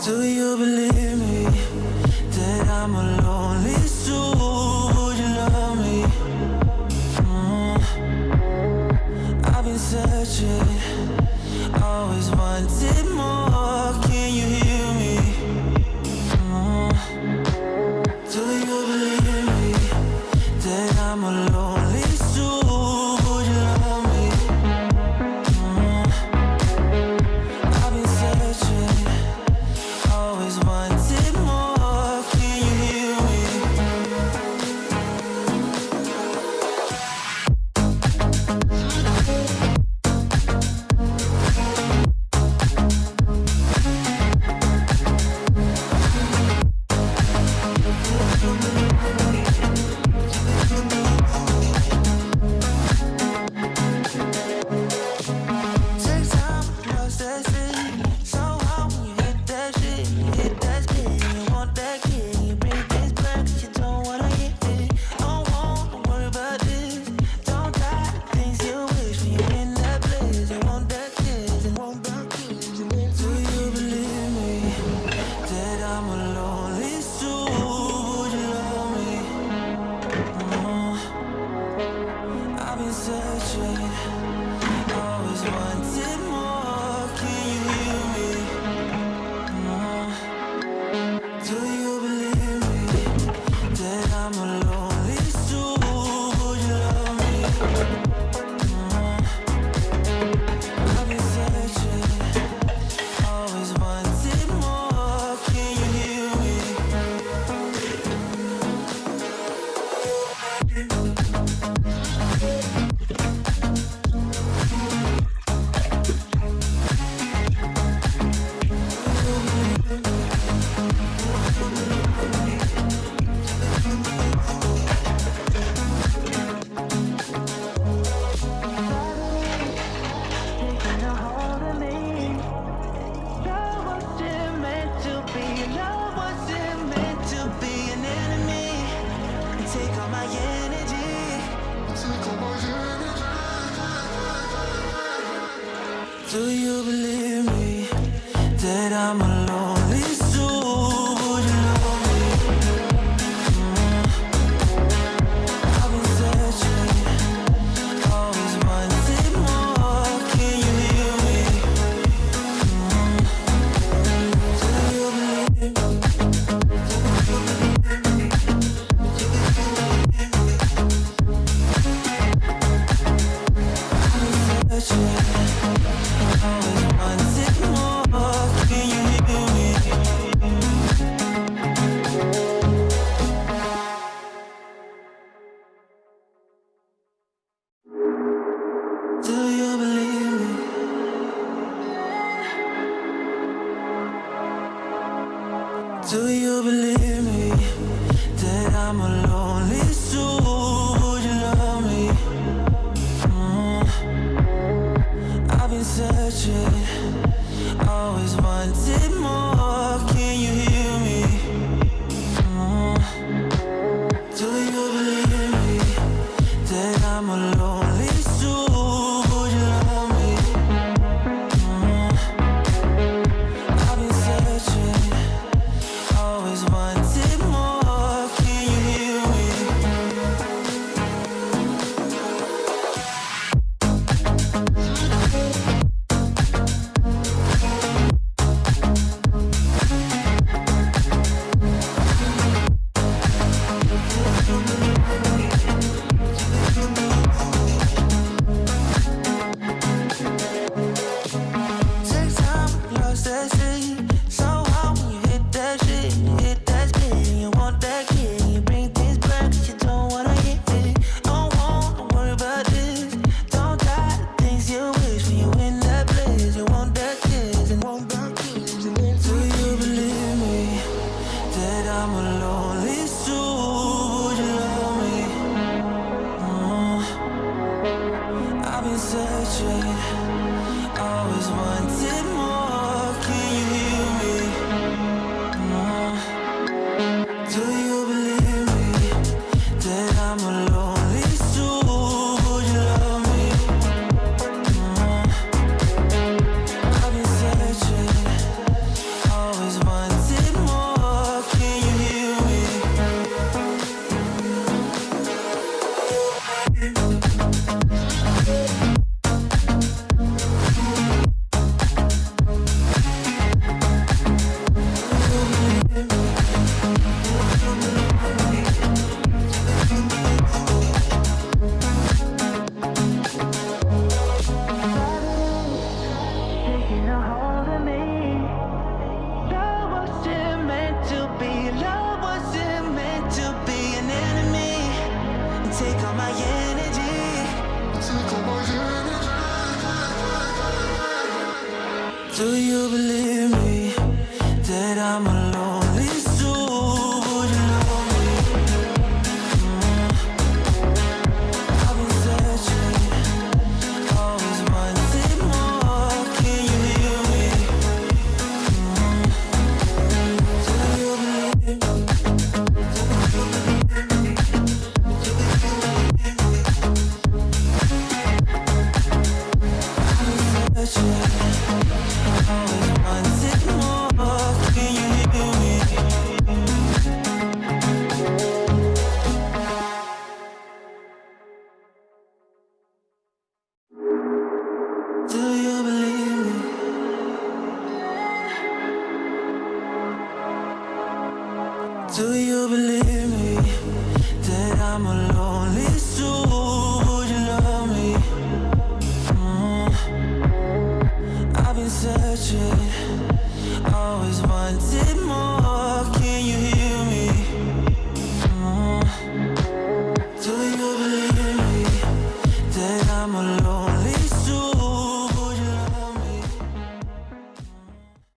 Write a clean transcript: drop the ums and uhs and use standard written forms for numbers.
Do you believe me that I'm a lonely soul? Would you love me? I've been searching, always wanted more. Can you hear me? Do you believe me that I'm a lonely soul? Would you love me? I've been searching, always wanted more. Can you hear me? Take time, lost that city. So hard when you hit that shit. You hit that spin, you want that kid. You bring this back 'cause you don't wanna hit it. Don't worry about this. Don't die, things you wish when you in that place. You want that kiss, you want that kiss. Do you believe me that I'm a lonely soul? Would you love me? I've been searching, always wanted more. Can you hear me? Do you believe me that I'm a lonely soul? Would you love me? I've been searching, always wanted more. Can you hear me? Taking a hold of me. Love wasn't meant to be. Love wasn't meant to be an enemy. Take all my energy. Do you believe me that I'm a lonely soul? Would you love me? I've been searching, always wanted more. Can you hear me? Do you believe me? Searching, always wanted more. Can you hear me? Do you believe me? Do you believe me that I'm a lonely soul? Would you love me? I've been searching, always wanted more. Can you hear me? Do you believe me that I'm a lonely soul? Would you love me? I've been searching, always wanted more. Can you hear me? Take time, lost that city. So hard when you hit that shit. You hit that spin, you want that kid. You bring things back 'cause you don't wanna hit it. Don't worry about this. Don't die, things you wish when you in that place. You want that kiss, and want that kiss. Do you believe me that I'm a lonely soul? Would you love me? I've been searching, always wanted more. Can you hear me? Do you believe me that I'm a lonely soul? Would you love me? I've been searching, always wanted Do you believe me that I'm a lonely soul? Would you love me? I've been searching, always wanted more. Can you hear me? Do you believe me? Do you believe me? Do you believe me that I'm a lonely soul? Would you love me? I've been searching, always wanted more.